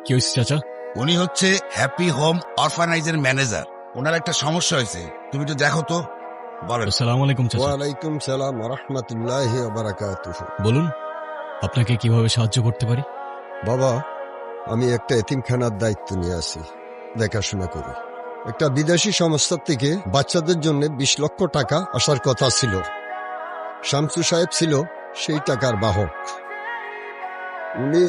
কি হয়েছে চাচা? উনি হচ্ছে হ্যাপি হোম অরফানাইজের ম্যানেজার। ওনার একটা সমস্যা হয়েছে, তুমি একটু দেখো তো। বলেন। আসসালামু আলাইকুম চাচা। ওয়ালাইকুম সালাম ওয়া রাহমাতুল্লাহি ওয়া বারাকাতুহু। বলুন, আপনাকে কিভাবে সাহায্য করতে পারি? বাবা, আমি একটা এতিমখানার দায়িত্ব নিয়ে আছি, দেখাশোনা করি। একটা বিদেশি সংস্থা থেকে বাচ্চাদের জন্য 20 লক্ষ টাকা আসার কথা ছিল। শামসু সাহেব ছিল সেই টাকার বাহক। উনি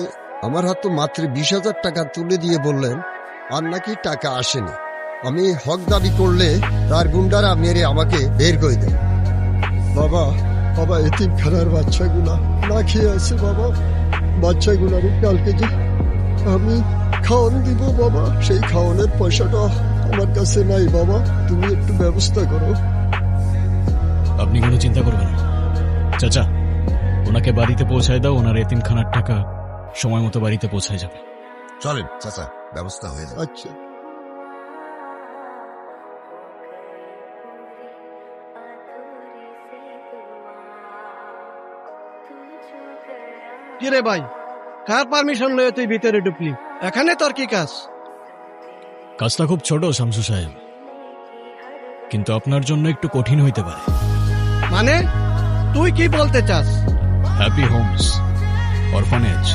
আমার হাতে মাত্র 20,000 টাকা তুলে দিয়ে বললেন আর নাকি টাকা আসেনি। আমি হক দাবি করলে তার গুন্ডারা মেরে আমাকে বের করে দেয়। বাবা বাবা, এতিমখানার বাচ্চাগুলা না খেয়ে আছে বাবা। বাচ্চাগুলার কালকে যে আমি খাওয়ান দিব বাবা, সেই খাওয়ানোর পয়সাটা আমার কাছে নাই বাবা, তুমি একটু ব্যবস্থা করো। আপনি কোনো চিন্তা করবেন না চাচা, ওনাকে বাড়িতে পৌঁছায় দাও। ওনার এতিমখানার টাকা সময় মতো বাড়িতে পৌঁছায় যাবে। চলেন চাচা, ব্যবস্থা হয়ে যাবে। আচ্ছা। কিরে ভাই, কার পারমিশন লয়ে তুই ভিতরে ঢুকলি? এখানে তোর কি কাজ? কাজটা খুব ছোট শামসু সাহেব, কিন্তু আপনার জন্য একটু কঠিন হইতে পারে। মানে তুই কি বলতে চাস? হ্যাপি হোমস অরফানেজ,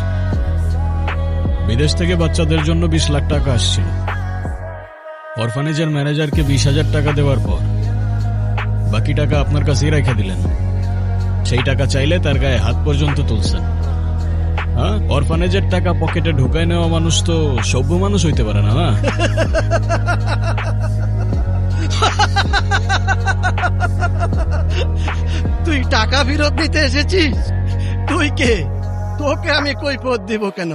বিদেশ থেকে বাচ্চাদের জন্য 20 লাখ টাকা আসছিল। অরফানেজের ম্যানেজারকে 20,000 টাকা দেওয়ার পর বাকি টাকা আপনার কাছেই রেখে দিলেন। সেই টাকা চাইলে তার গায়ে হাত পর্যন্ত তুলছেন। হ্যাঁ, অরফানেজের টাকা পকেটে ঢুকায় নেওয়া মানুষ তো সভ্য মানুষ হইতে পারে না, না? তুই টাকা ফেরত নিতে এসেছিস? তুই কে? তোকে আমি কৈফিয়ত দিব কেন?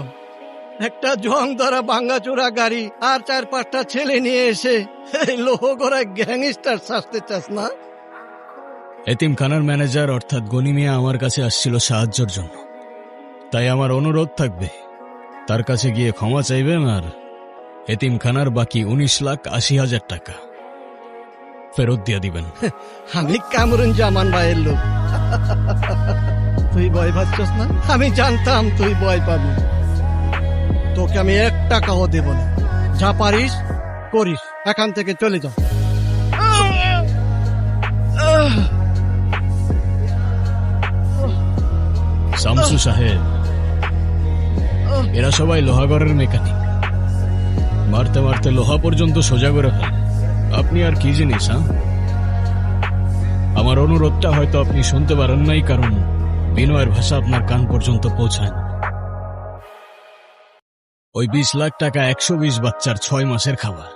একটা জং ধরা ভাঙ্গাচোরা গাড়ি আর 4-5টা ছেলে নিয়ে এসে লোহগড়া গ্যাংস্টার সাজতে চাস না? এতিমখানার ম্যানেজার অর্থাৎ গনি মিয়া আমার কাছে আসছিল সাহায্যের জন্য। তাই আমার অনুরোধ থাকবে, তার কাছে গিয়ে ক্ষমা চাইবেন আর এতিমখানার বাকি 19,80,000 টাকা ফেরত দিয়ে দিবেন। আমি কামরুন জামান ভাইয়ের লোক। তুই ভয় পাচ্ছিস না? আমি জানতাম তুই ভয় পাবি। তোকে আমি 1 টাকাও দেব না। যা পারিস করিস, এখান থেকে চলে যা। শামসু সাহেব, এরা সবাই লোহাগড়ের মেকানিক। মারতে মারতে লোহা পর্যন্ত সোজা করে ফেলে। আপনি আর কি জিনিস? হ্যাঁ, আমার অনুরোধটা হয়তো আপনি শুনতে পারেন নাই, কারণ বিনয়ের ভাষা আপনার কান পর্যন্ত পৌঁছায় না। ওই 20 লাখ টাকা 120 বাচ্চার 6 মাসের খাবার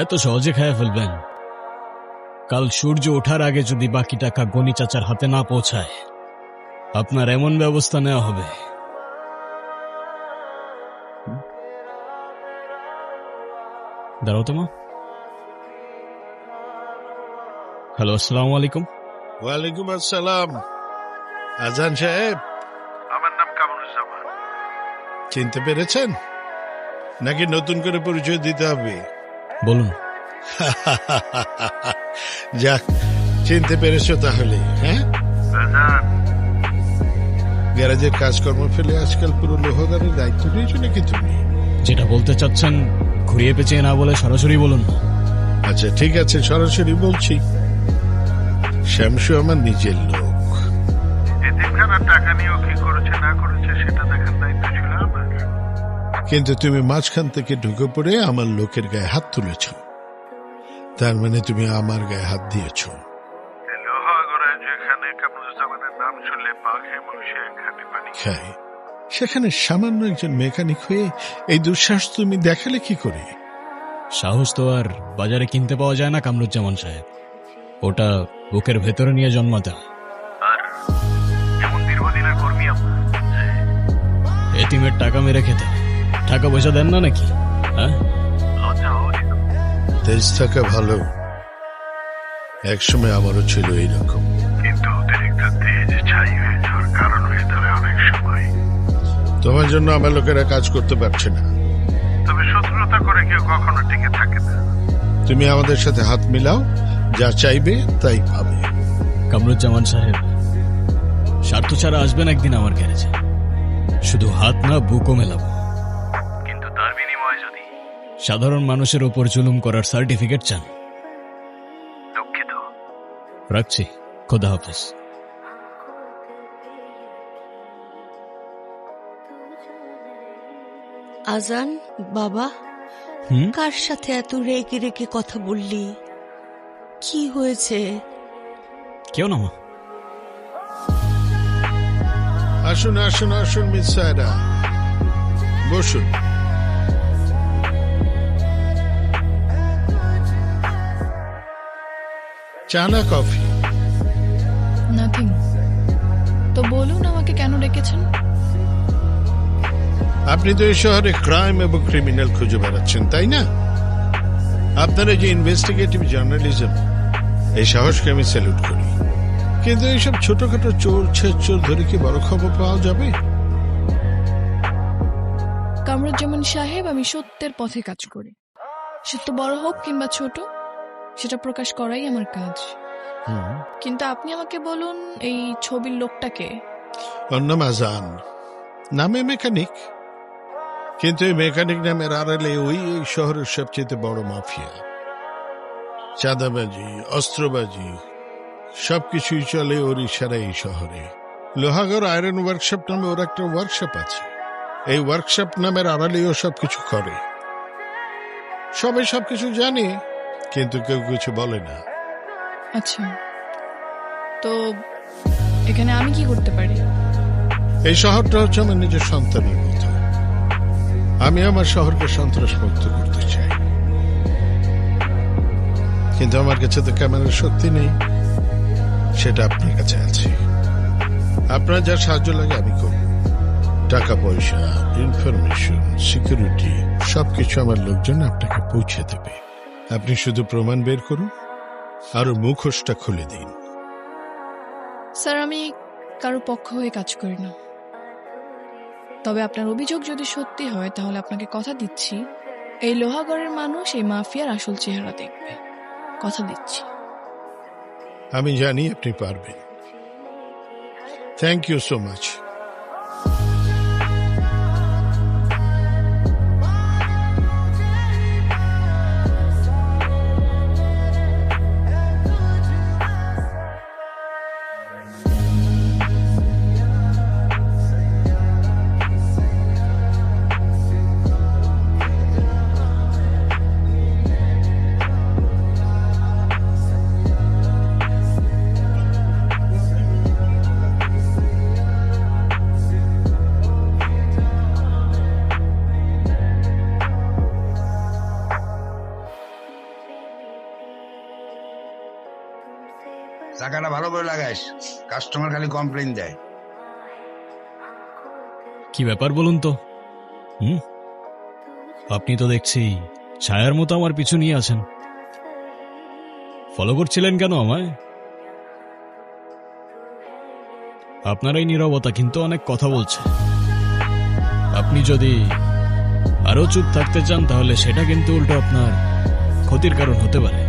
এত সহজে খেয়ে ফেলবেন? কাল সূর্য ওঠার আগে যদি বাকি টাকা গনি চাচার হাতে না পৌঁছায়, আপনার এমন ব্যবস্থা নেওয়া হবে। দাঁড়াও তো মা। হ্যালো, আসসালামু আলাইকুম। ওয়ালাইকুম আসসালাম। আজান সাহেব, আমার নাম কামরুজ্জামান। চিনতে পেরেছেন নাকি নতুন করে পরিচয় দিতে হবে? বলুন। যাক, চিনতে পেরেছো তাহলে। হ্যাঁ, বাজান, গ্যারাজের কাজকর্ম ফেলে আজকাল পুরো লোহগাড়ির দায়িত্ব নিয়েছো নাকি তুমি? যেটা বলতে চাচ্ছেন ঘুরিয়ে পেঁচিয়ে না বলে সরাসরি বলুন। আচ্ছা ঠিক আছে, সরাসরি বলছি। শামসু আমার নিজের লোক। এতিমখানার টাকা নিয়েও কি করেছে না করেছে সেটা দেখার দায়িত্ব ছিল আমার। কিন্তু তুমি মাঝখান থেকে ঢুকে পড়ে আমার লোকের গায়ে হাত তুলেছ। তার মানে তুমি আমার গায়ে হাত দিয়েছ। লোহাগড়ায় যেখানে কামরুজ্জামানের নাম শুনলে বাঘে মহিষে ঘাটে পানি খায়, সেখানে সামান্য একজন মেকানিক হয়ে এই দুঃসাহস তুমি দেখালে কি করে? সাহস তো আর বাজারে কিনতে পাওয়া যায় না কামরুজ্জামান সাহেব, ওটা বুকের ভেতরে নিয়ে জন্মাতে হয়। আর এমন দীর্ঘদিনের কর্মী আমরা, এতিমের টাকা মেরে খেতে হয়। টাকা পয়সা দেন না নাকি? হ্যাঁ, লজ্জা হওয়া উচিত। তেজ থাকা ভালো, একসময় আমারও ছিল এইরকম। কিন্তু অতিরিক্ত তেজ ছাই হয়ে যাওয়ার কারণ হয়ে দাঁড়ায় অনেক সময়। তোমার জন্য আমার লোকেরা কাজ করতে পারছে না। তবে শত্রুতা করে কেউ কখনো টিকে থাকে না। তুমি আমাদের সাথে হাত মিলাও, যা চাইবে তাই পাবে। কামরুজ্জামান সাহেব, স্বার্থ ছাড়া আসবেন একদিন আমার গ্যারেজে। শুধু হাত না, বুকও মেলাবো। সাধারণ মানুষের উপর জুলুম করার সার্টিফিকেট চান। দুঃখিত। রাখছি, খোদা হাফেজ। আজান বাবা, হুম? কার সাথে এত রেগে রেগে কথা বললি? কি হয়েছে? কেউ না মা। আসুন আসুন আসুন মিস সায়রা, বসুন। চা না কফি? নাথিং। তো বলুন আমাকে কেন ডেকেছেন? আপনি তো এই শহরে ক্রাইম এবং ক্রিমিনাল খুঁজে বেড়াচ্ছেন, তাই না? আপনার এই যে ইনভেস্টিগেটিভ জার্নালিজম, এই সাহসকে আমি স্যালুট করি। কিন্তু এইসব ছোটখাটো চোর ছেচোর ধরে কি বড় খবর পাওয়া যাবে? কামরুজ্জামান সাহেব, আমি সত্যের পথে কাজ করি। সত্য বড় হোক কিংবা ছোট, সেটা প্রকাশ করাই আমার কাজ। কিন্তু আপনি আমাকে বলুন, এই ছবির লোকটাকে? ওর নাম আজান, নামে মেকানিক। কিন্তু এই মেকানিক নামের আড়ালে ওই এই শহরের সবচেয়ে বড় মাফিয়া। চাঁদাবাজি, অস্ত্রবাজি সবকিছুই চলে ওর ইশারায় এই শহরে। লোহাগড় আয়রন ওয়ার্কশপ নামে ওর একটা ওয়ার্কশপ আছে। এই ওয়ার্কশপ নামের আড়ালে ও সবকিছু করে। সবাই সবকিছু জানে, কিন্তু কেউ কিছু বলে না। আচ্ছা, তো এখানে আমি কি করতে পারি? এই শহরটা হচ্ছে আমার নিজের সন্তানের মতো। আমি আমার শহরকে সন্ত্রাস মুক্ত করতে চাই, কিন্তু আমার কাছে তো ক্যামেরার শক্তি নেই। সেটা আপনার কাছে আছে। আপনার যা সাহায্য লাগে আমি করব। টাকা পয়সা, ইনফরমেশন, সিকিউরিটি সবকিছু আমার লোকজন আপনাকে পৌঁছে দেবে। আপনি শুধু প্রমাণ বের করুন আর ওর মুখোশটা খুলে দিন। স্যার, আমি কারো পক্ষ হয়ে কাজ করি না। তবে আপনার অভিযোগ যদি সত্যি হয়, তাহলে আপনাকে কথা দিচ্ছি, এই লোহাগড়ের মানুষ এই মাফিয়ার আসল চেহারা দেখবে। কথা দিচ্ছি। আমি জানি আপনি পারবেন। Thank you so much. টাকাটা ভালো করে লাগাইস, কাস্টমার খালি কমপ্লেইন দেয়। কি ব্যাপার বলুন তো? আপনি তো দেখছি ছায়ার মতো আমার পিছু নিয়ে আছেন। ফলো করছিলেন কেন আমায়? আপনার এই নীরবতা কিন্তু অনেক কথা বলছে। আপনি যদি আরো চুপ থাকতে চান, তাহলে সেটা কিন্তু উল্টো আপনার ক্ষতির কারণ হতে পারে।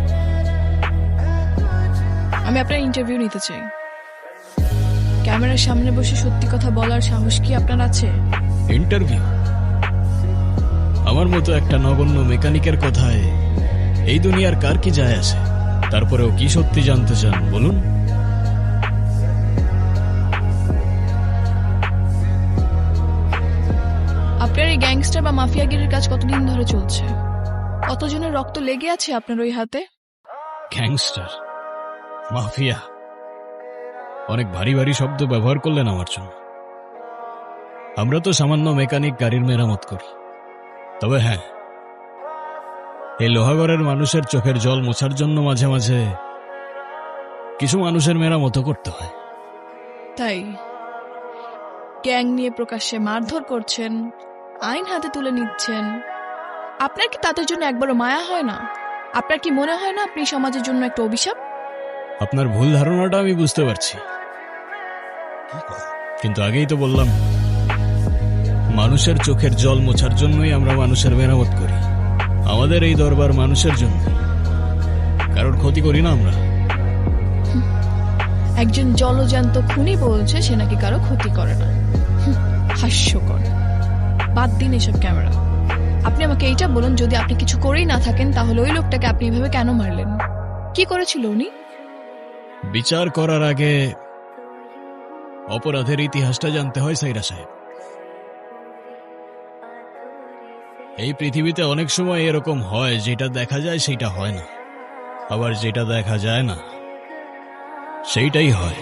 আমি আপনার ইন্টারভিউ নিতে চাই। ক্যামেরার সামনে বসে সত্যি কথা বলার সাহস কি আপনার আছে? ইন্টারভিউ? আমার মতো একটা নগণ্য মেকানিকের কথায় এই দুনিয়ার কার কি যায় আসে? তারপরেও কি সত্যি জানতে চান বলুন? আপনার এই গ্যাংস্টার বা মাফিয়াগিরির কাজ কতদিন ধরে চলছে? কতজনের রক্ত লেগে আছে আপনার ওই হাতে? গ্যাংস্টার, মাফিয়া, অনেক ভারী ভারী শব্দ ব্যবহার করলেন আমার জন্য। আমরা তো সামান্য মেকানিক, গাড়ির মেরামত করি। তবে হ্যাঁ, এই লোহাগড়ের মানুষের চোখের জল মোছার জন্য মাঝে মাঝে কিছু মানুষের মেরামত করতে হয়। তাই গ্যাং নিয়ে প্রকাশ্যে মারধর করছেন, আইন হাতে তুলে নিচ্ছেন। আপনার কি তাদের জন্য একবারও মায়া হয় না? আপনার কি মনে হয় না আপনি সমাজের জন্য একটা অভিশাপ? আপনার ভুল ধারণাটা আমি বুঝতে পারছি, কিন্তু আগেই তো বললাম, মানুষের চোখের জল মোছার জন্যই আমরা মানুষের মেরামত করি। আমাদের এই দরবার মানুষের জন্য, কারোর ক্ষতি করি না আমরা। একজন জলজান্ত খুনি বলছে সে নাকি কারো ক্ষতি করে না। হাস্যকর। বাদ দিন এসব ক্যামেরা। আপনি আমাকে এইটা বলুন, যদি আপনি কিছু করেই না থাকেন তাহলে ওই লোকটাকে আপনি এভাবে কেন মারলেন? কি করেছিল উনি? বিচার করার আগে অপরাধের ইতিহাসটা জানতে হয় সাইরা সাহেব। এই পৃথিবীতে অনেক সময় এরকম হয়, যেটা দেখা যায় সেটা হয় না, আবার যেটা দেখা যায় না সেইটাই হয়।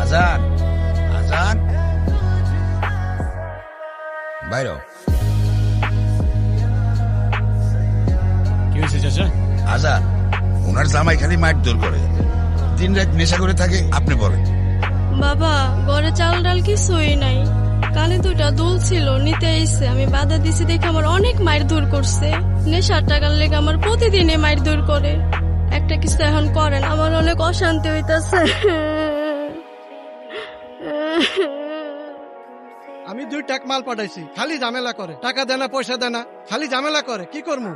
আজান, আজান, বাইরো। কি হয়েছে চাচা? আজান, ওনার জামাই খালি মাইট দূর করে, দিন রাত নেশা করে থাকে। আপনি বলেন। বাবা, ঘরে চাল ডাল কিছুই নাই, কানে দুটা দুল ছিল নিতে আইছে, আমি বাধা দিছি দেখে আমার অনেক মাইর দূর করছে। নেশার টাকার লেগে আমার প্রতিদিনে মাইর দূর করে। একটা কিছু এখন করেন, আমার অনেক অশান্তি হইতাছে। আমি 2 টাক মাল পাঠাইছি, খালি ঝামেলা করে, টাকা দেনা পয়সা দেনা, খালি ঝামেলা করে। কি করবো?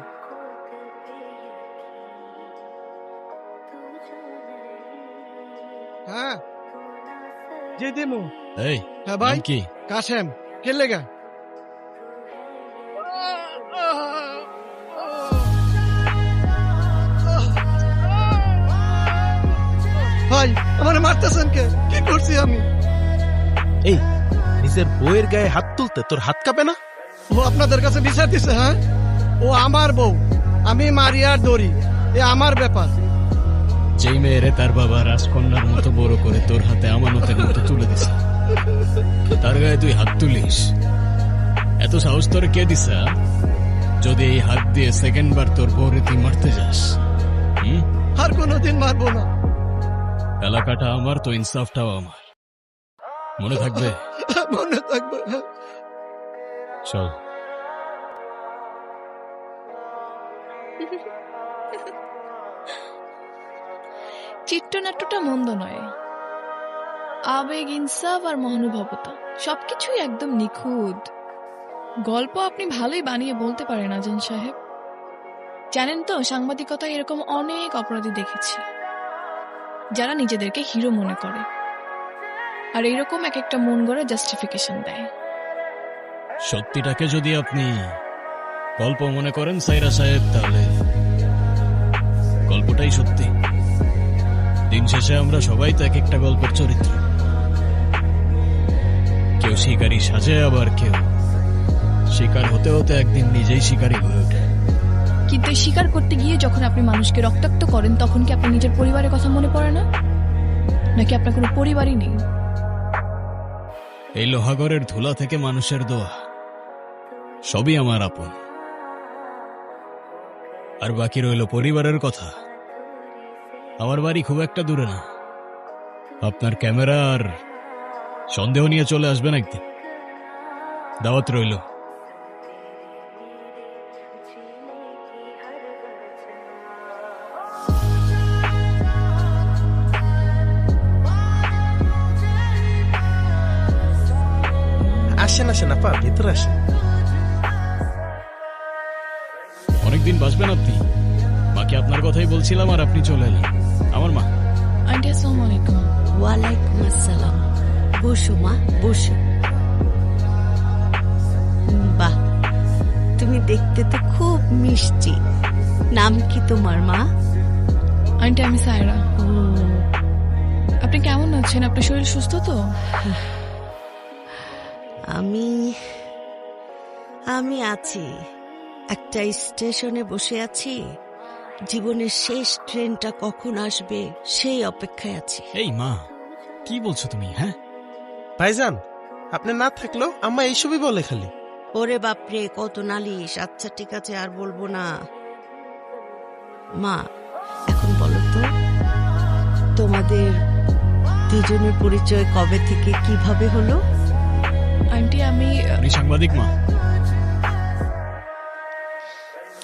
হ্যাঁ জি দিমু। এই হ্যাঁ ভাই। নাম কি? কাশেম। কে লেগা? ভাই আমার মারতেছেন কে? কি করছি আমি? এই নিজের বউয়ের গায়ে হাত তুলতে তোর হাত কাঁপে না? ও আপনাদের কাছে বিচার দিছে? হ্যাঁ, ও আমার বউ, আমি মারিয়ার দড়ি, এ আমার ব্যাপার। যেই মেয়েরে তার বাবা রাজকন্যার মতো বড় করে তোর হাতে আমানতের মতো তুলে দিছে, তার গায়ে তুই হাত তুলিস? এত সাহস তোর কে দিছে? যদি এই হাত দিয়ে সেকেন্ড বার তোর বউরে তুই মারতে যাস, আর কোনোদিন মারবো না। এলাকাটা আমার তো, ইনসাফটাও আমার। মনে থাকবে? মনে থাকবে। চল। চিত্রনাট্যটা মন্দ নয়, আবেগ, ইনসাফ আর মহানুভবতা সবকিছুই একদম নিখুঁত। গল্প আপনি ভালোই বানিয়ে বলতে পারেন আজান সাহেব। জানেন তো, সাংবাদিকতায় এরকম অনেক অপরাধী দেখেছি যারা নিজেদেরকে হিরো মনে করে, আর এইরকম এক একটা মন গড়া জাস্টিফিকেশন দেয়। সত্যিটাকে যদি আপনি গল্প মনে করেন সাইরা সাহেব, তাহলে গল্পটাই সত্যি। দিন শেষে আমরা সবাই তো এক একটা গল্পের চরিত্র। কেউ শিকারী সাজে, আবার কেউ শিকার হতে হতে একদিন নিজেই শিকারী হয়ে ওঠে। কিন্তু এই স্বীকার করতে গিয়ে যখন আপনি মানুষকে রক্তাক্ত করেন, তখন কি আপনার নিজের পরিবারের কথা মনে পড়ে না? নাকি আপনার কোনো পরিবারই নেই? এই লোহাগড়ের ধুলা থেকে মানুষের দোয়া, সবই আমার আপন। আর বাকি রইল পরিবারের কথা। আমার বাড়ি খুব একটা দূরে না। আপনার ক্যামেরা আর সন্দেহ নিয়ে চলে আসবেন একদিন, দাওয়াত রইল। আসেন আসেন আপা, ভেতরে আসেন। অনেকদিন বাঁচবেন আপনি। মাকে আপনার কথাই বলছিলাম আর আপনি চলে এলেন। আমার মা। আন্টি আসসালামু আলাইকুম। ওয়ালাইকুম আসসালাম। বসো মা, বসো। বাহ, তুমি দেখতে তো খুব মিষ্টি। নাম কি তোমার মা? আন্টি আমি সায়রা। আপনি কেমন আছেন? আপনার শরীর সুস্থ তো? আমি আছি। একটা স্টেশনে বসে আছি, জীবনের শেষ ট্রেনটা কখন আসবে সেই অপেক্ষায় আছি। এই মা, কি বলছো তুমি? হ্যাঁ ভাইজান, আপনি না থাকলেও আম্মা এইসবই বলে খালি। ওরে বাপরে, কত নালিশ। আচ্ছা ঠিক আছে, আর বলবো না। মা, এখন বলো তো, তোমাদের দুজনের পরিচয় কবে থেকে, কিভাবে হলো? আন্টি আমি সাংবাদিক মা।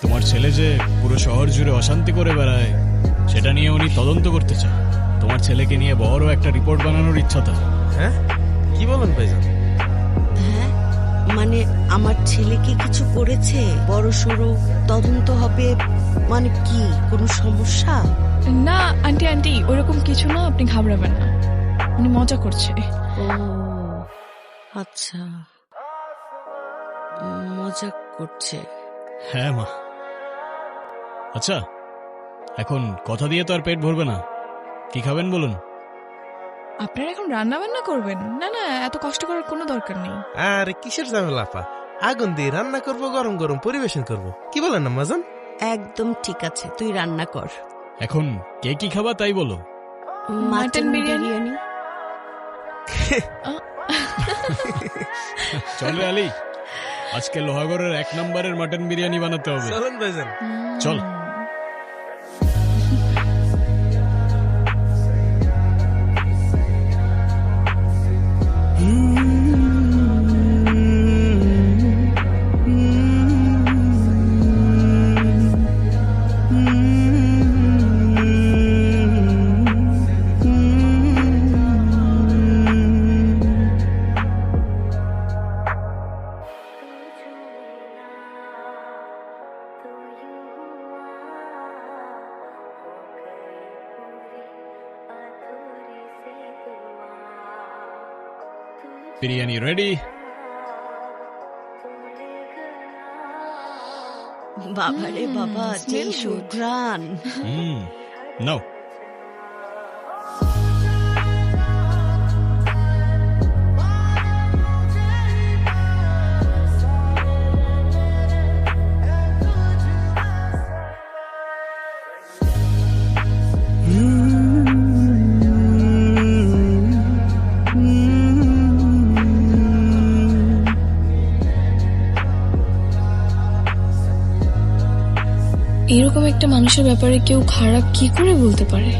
তোমার ছেলে যে পুরো শহর জুড়ে অশান্তি করে বেড়ায়, সেটা নিয়ে উনি তদন্ত করতে চায়। তোমার ছেলেকে নিয়ে বড় একটা রিপোর্ট বানানোর ইচ্ছা তার। হ্যাঁ, কি বলেন ভাইজান? হ্যাঁ, মানে আমার ছেলে কি কিছু করেছে? বড় সড়ো তদন্ত হবে, মানে কি কোনো সমস্যা? না আন্টি আন্টি ওরকম কিছু না, আপনি ঘাবড়াবেন না, উনি মজা করছে। ও আচ্ছা, মজা করছে। হ্যাঁ মা। আচ্ছা, এখন কথা দিয়ে তো আর পেট ভরবে না, কি খাবেন বলুন? আপনারা এখন রান্না বান্না করবেন? না না, এত কষ্ট করার কোনো দরকার নেই। আরে কিসের ঝামেলা আপা, আগুন দিয়ে রান্না করব, গরম গরম পরিবেশন করব, কি বলেন আম্মাজান? একদম ঠিক আছে, তুই রান্না কর। এখন কে কি খাবা তাই বলো। মাটন বিরিয়ানি। চল রে আলী, আজকে লোহাগড়ের 1 নম্বরের মাটন বিরিয়ানি বানাতে হবে। চলুন ভাইজান। চল। বিরিয়ানি রেডি। বাবারে বাবা, যেই সুঘ্রাণ। নাও। এরকম একটা মানুষের ব্যাপারে কেউ খারাপ কি করে বলতে পারে?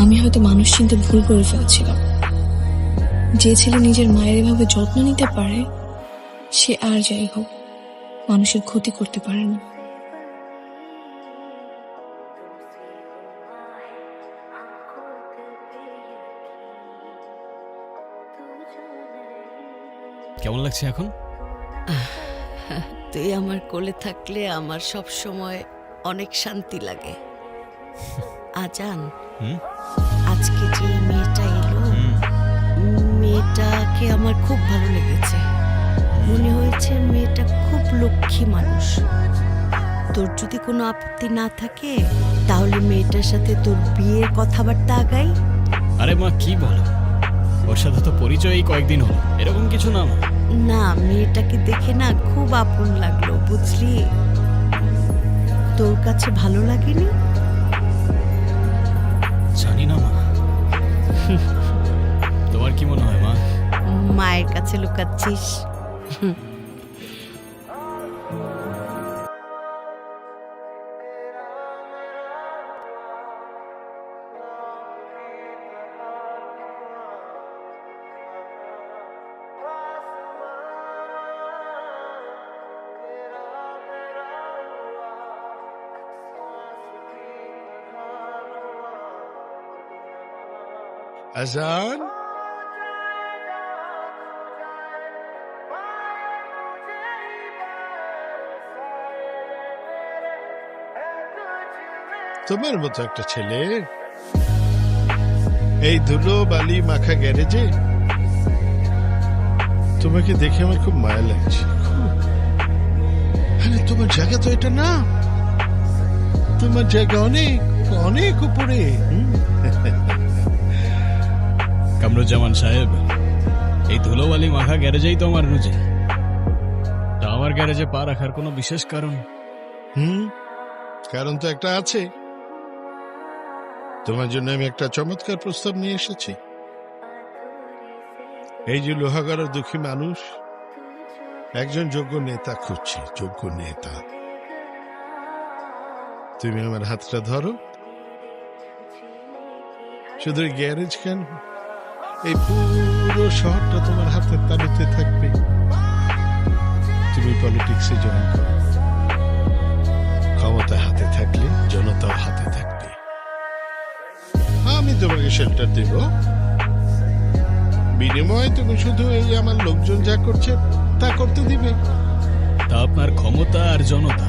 আমি হয়তো মানুষ চিনতে ভুল করে ফেলছিলাম। যে ছেলে নিজের মায়ের এভাবে যত্ন নিতে পারে, সে আর যাই হোক মানুষের ক্ষতি করতে পারে না। কেমন লাগছে এখন? তুই আমার কোলে থাকলে আমার সব সময় অনেক শান্তি লাগে। আজান, আজকে যে মেয়েটা এলো, মেয়েটাকে আমার খুব ভালো লেগেছে। মনে হয়েছে মেয়েটা খুব লক্ষ্মী মানুষ। তোর যদি কোনো আপত্তি না থাকে তাহলে মেয়েটার সাথে তোর বিয়ের কথাবার্তা আগাই। আরে মা কি বলো, ওর সাথে তো পরিচয়ই কয়েকদিন হলো, এরকম কিছু না। না, মেয়েটাকে দেখে না খুব আপন লাগলো, বুঝলি? তোর কাছে ভালো লাগেনি? জানি না মা, তোমার কি মনে হয় মা? মায়ের কাছে লুকাচ্ছিস? আজান, তোমার মতো একটা ছেলে এই ধুলো বালি মাখা গ্যারেজে, তোমাকে দেখে আমার খুব মায়া লাগছে। আরে তোমার জায়গা তো এটা না, তোমার জায়গা অনেক অনেক উপরে। কামরুজ্জামান সাহেব, এই ধুলোবালি মাখা গ্যারেজেই তো আমার রুচি। তা আমার গ্যারেজে পা রাখার কোনো বিশেষ কারণ? কারণ তো একটা আছে। তোমার জন্য আমি একটা চমৎকার প্রস্তাব নিয়ে এসেছি। এই যে লোহাগড়ের দুঃখী মানুষ একজন যোগ্য নেতা খুঁজছে, যোগ্য নেতা। তুমি আমার হাতটা ধরো, শুধু গ্যারেজ কেন, এই পুরো শহরটা তোমার হাতের তালুতে থাকবে। তুমি পলিটিক্সে জয়েন করো, ক্ষমতা হাতে থাকলে জনতাও হাতে থাকবে। আমি তোমাকে শেল্টার দেব, বিনিময়ে তুমি শুধু এই আমার লোকজন যা করছে তা করতে দিবে। তা আপনার ক্ষমতা আর জনতা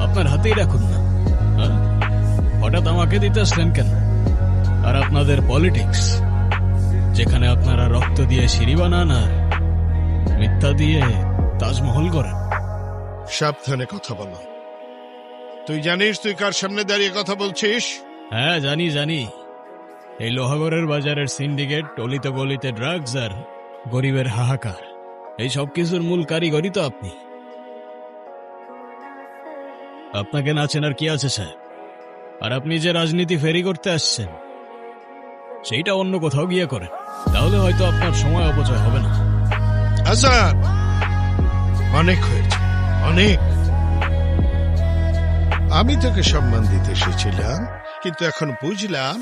আপনার হাতেই রাখুন না। হ্যাঁ? হঠাৎ আমাকে দিতে আসলেন কেন? আর আপনাদের পলিটিক্স, যেখানে আপনারা রক্ত দিয়ে সিঁড়ি বানান আর মিথ্যা দিয়ে তাজমহল করেন। সাবধানে কথা বলো। তুই জানিস তুই কার সামনে দাঁড়িয়ে কথা বলছিস? হ্যাঁ জানি জানি, এই লোহাগড়ের বাজারের সিন্ডিকেট, টলিতে গলিতে ড্রাগস আর গরিবের হাহাকার, এই সব কিছুর মূল কারিগরই তো আপনি। আপনাকে না চেনার কি আছে সাহেব? আর আপনি যে রাজনীতি ফেরি করতে আসছেন, সেইটা অন্য কোথাও গিয়ে করেন, তাহলে হয়তো আপনার সময় অপচয় হবে না। আসাদ, অনেক হয়েছে, অনেক। আমি তোকে সম্মান দিতে এসেছিলাম, কিন্তু এখন বুঝলাম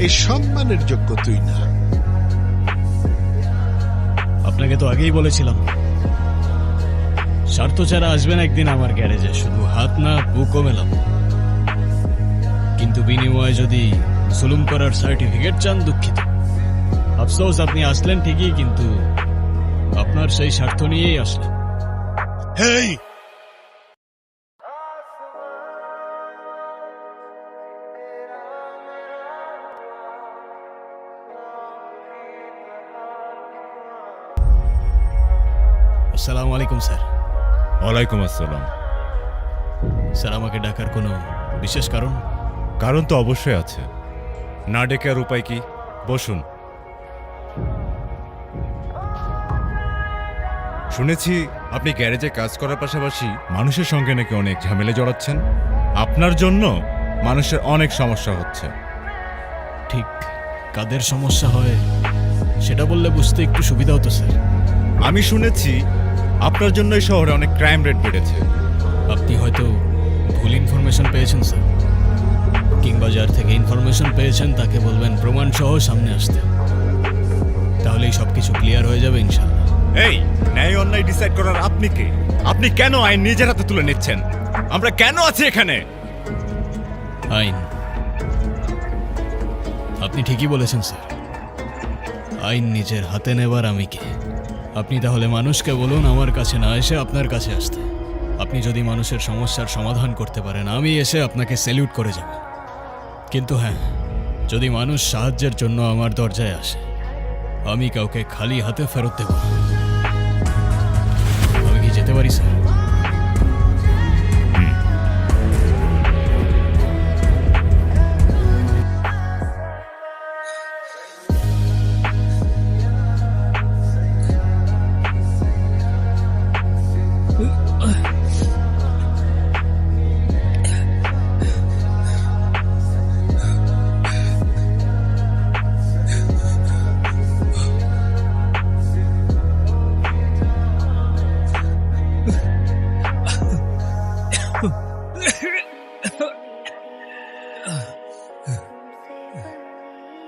এই সম্মানের যোগ্য তুই না। আপনাকে তো আগেই বলেছিলাম, স্বার্থ ছাড়া আসবেন একদিন আমার গ্যারেজে, শুধু হাত না বুকও মেলাম। কিন্তু বিনিময়ে যদি জুলুম করার সার্টিফিকেট চান, দুঃখিত। আফসোস, আপনি আসলেন ঠিকই, কিন্তু আপনার সেই স্বার্থ নিয়েই আসলেন। হেই, আসসালামু আলাইকুম স্যার। ওয়ালাইকুম আসসালাম। স্যার, আমাকে ডাকার কোনো বিশেষ কারণ? কারণ তো অবশ্যই আছে, না ডেকে আর উপায় কি? বসুন। শুনেছি আপনি গ্যারেজে কাজ করার পাশাপাশি মানুষের সঙ্গে নাকি অনেক ঝামেলা জড়াচ্ছেন। আপনার জন্য মানুষের অনেক সমস্যা হচ্ছে। ঠিক কাদের সমস্যা হয় সেটা বললে বুঝতে একটু সুবিধা হতো স্যার। আমি শুনেছি আপনার জন্য এই শহরে অনেক ক্রাইম রেট বেড়েছে। আপনি হয়তো ভুল ইনফরমেশন পেয়েছেন স্যার, কিংবা যার থেকে ইনফরমেশন পেয়েছেন তাকে বলবেন প্রমাণ সহ সামনে আসতে, তাহলেই সবকিছু ক্লিয়ার হয়ে যাবে ইনশাল্লাহ। এই ন্যায় অন্যায় ডিসাইড করার আপনি কে? আপনি কেন আইন নিজের হাতে তুলে নিচ্ছেন? আমরা কেন আছি এখানে? আইন, আপনি ঠিকই বলেছেন স্যার, আইন নিজের হাতে নেবার আমি কে? আপনি তাহলে মানুষকে বলুন আমার কাছে না এসে আপনার কাছে আসতে। আপনি যদি মানুষের সমস্যার সমাধান করতে পারেন, আমি এসে আপনাকে স্যালিউট করে যাব। কিন্তু হ্যাঁ, যদি মানুষ সাহায্যের জন্য আমার দরজায় আসে, আমি কাউকে খালি হাতে ফেরত দেব না। আমি কি যেতে পারি স্যার?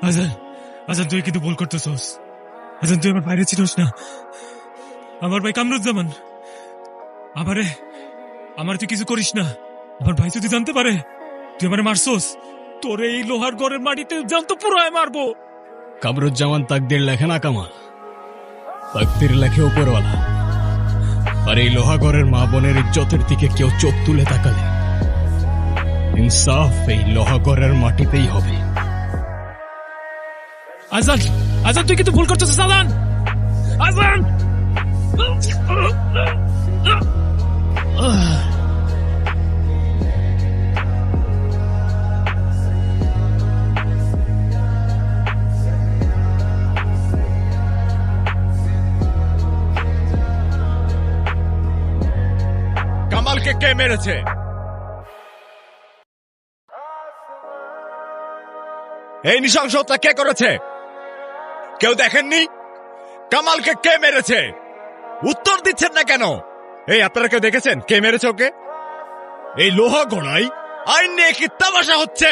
আজান, আজান তুই কিন্তু ভুল করতেছস। আজান তুই আমার বাইরে ছিলস না। আমার ভাই কামরুজ্জামান, আমার তুই কিছু করিস না। আমার ভাই যদি জানতে পারে তুই আমারে মারছস, তোর এই লোহার ঘরের মাটিতে জানতো পুরায় মারবো। কামরুজ্জামান তাকদির লেখে না কামাল, তাকদির লেখে উপরওয়ালা। আর এই লোহাগড়ের মা বোনের ইজ্জতের দিকে কেউ চোখ তুলে তাকালে ইনসাফ এই লোহাগড়ের মাটিতেই হবে। আজান, আজান তুই কিন্তু ভুল করতেছিস। আজান, আজান কামালকে কে মেরেছে? এই নৃশংসতা কে করেছে? কেউ দেখেননি? কামালকে কে মেরেছে? উত্তর দিচ্ছেন না কেন? এই আপনারা কেউ দেখেছেন কে মেরেছে ওকে? এই লোহা গড়াই আইন নিয়ে কি তামাশা হচ্ছে?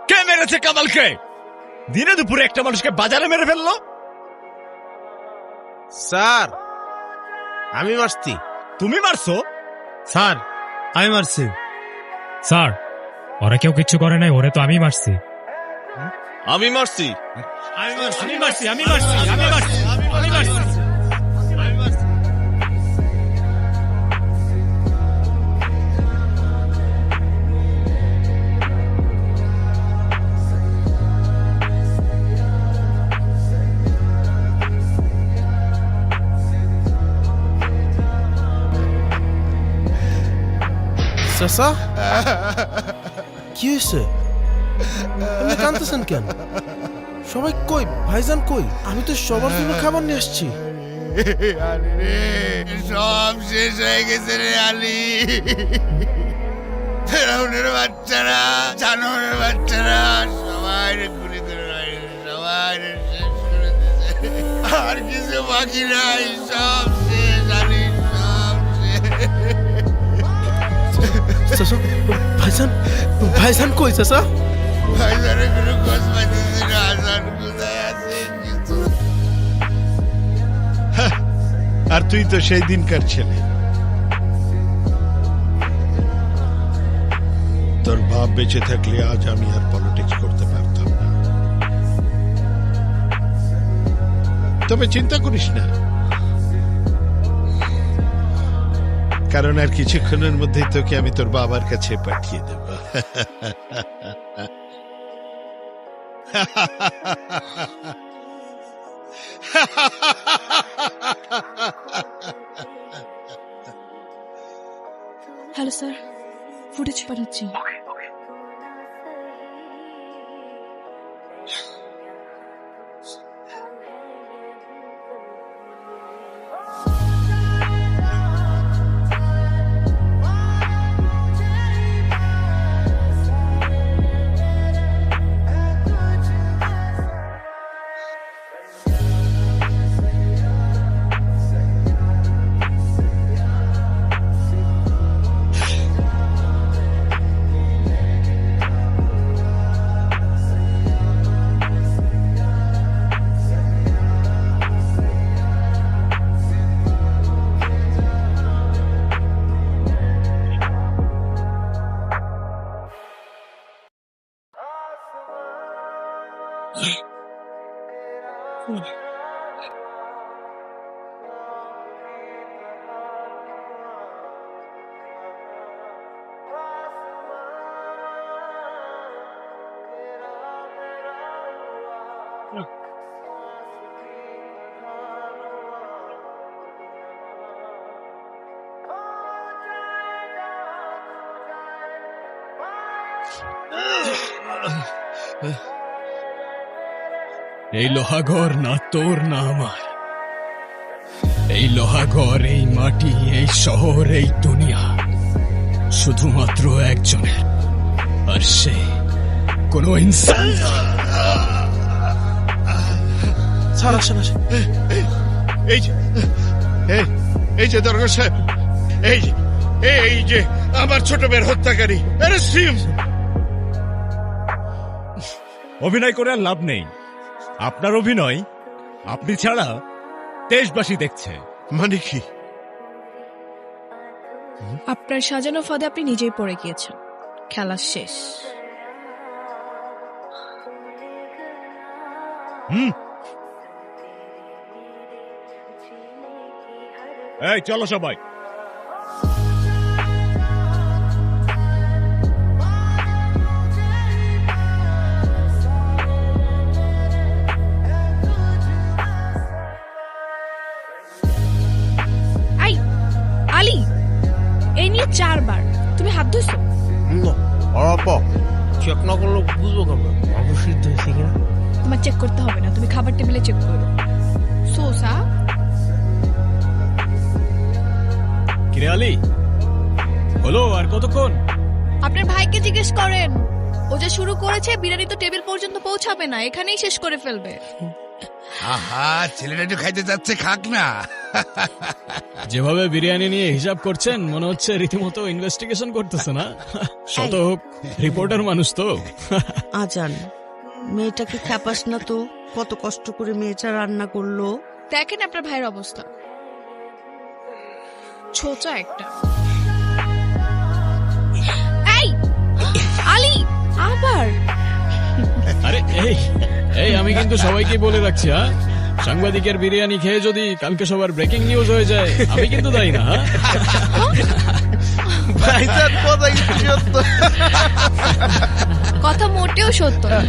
কে মেরেছে কামালকে? দিনে দুপুরে একটা মানুষকে বাজারে মেরে ফেললো। স্যার, আমি মারছি। তুমি মারছো? স্যার, আমি মারছি। স্যার, ওরা কেউ কিচ্ছু করে নাই, ওরে তো আমি মারছি। আমি মারছি। চাচা কি হয়েছে? আপনি কাঁদতেছেন কেন? সবাই কই? ভাইজান কই? আমি তো সবার জন্য খাবার নিয়ে আসছি। সব শেষ হয়ে গেছে রে আলী। ফেরাউনের বাচ্চারা, জানোয়ারের বাচ্চারা সবাই গুলি করে সবাই শেষ করে দিয়েছে। আর কিছু বাকি নাই, সব শেষ আলী, সব শেষ। ভাইজান ভাইজান কই চাচা? ভাইজানের কোনো খোঁজ পাইতেছি না। হাসান কোথায় আছে কিছু। আর তুই তো সেই দিনকার ছেলে। তোর বাপ বেঁচে থাকলে আজ আমি আর পলিটিক্স করতে পারতাম না। তবে চিন্তা করিস না, কারণ আর কিছুক্ষণের মধ্যেই তোকে আমি তোর বাবার কাছে পাঠিয়ে দেব। হ্যালো স্যার, ফুটেজ পাঠাচ্ছি। এই লোহাঘর না তোর না আমার, এই লোহাঘর, এই মাটি, এই শহর, এই দুনিয়া শুধুমাত্র একজনের, আর সে কোনো ইনসান না। এই যে দরগা সাহেব, এই যে আমার ছোট মেয়ের হত্যাকারী। অভিনয় করে আর লাভ নেই। আপনার অভিনয় আপনি ছাড়া দেশবাসী দেখছে। মানে কি? আপনার সাজানো ফাঁদে আপনি নিজেই পড়ে গিয়েছেন। খেলা শেষ। এই চলো সবাই। আলী, এই নিয়ে 4 বার তুমি হাত ধুইছো? চেক না করলে বুঝবো কেমন অবশ্যই হয়েছে কিনা। তোমার চেক করতে হবে না, তুমি খাবার টেবিলে চেক করো। সোসা কিরে আলী, হলো আর কতক্ষণ? আপনার ভাইকে জিজ্ঞেস করেন, ও যে শুরু করেছে বিরিয়ানি তো টেবিল পর্যন্ত পৌঁছাবে না, এখানেই শেষ করে ফেলবে। আহা, ছেলেটা একটু খাইতে যাচ্ছে, খাক না। যেভাবে বিরিয়ানি নিয়ে হিসাব করছেন মনে হচ্ছে রীতিমতো ইনভেস্টিগেশন করতেছে না? শতক রিপোর্টার মানুষ তো। আজান, মেয়েটাকে খ্যাপাস না তো, কত কষ্ট করে মেয়েটা রান্না করলো। দেখেন আপনার ভাইয়ের অবস্থা, ছোচা একটা। এই আলী, আবার আরে এই আমি কিন্তু সবাইকে বলে রাখছি, হ্যাঁ, সাংবাদিকের বিরিয়ানি খেয়ে যদি কালকে সবার ব্রেকিং নিউজ হয়ে যায় আমি কিন্তু দায়ী না। ভাইজান কথা কিন্তু সত্য। কথা মোটেও সত্য না।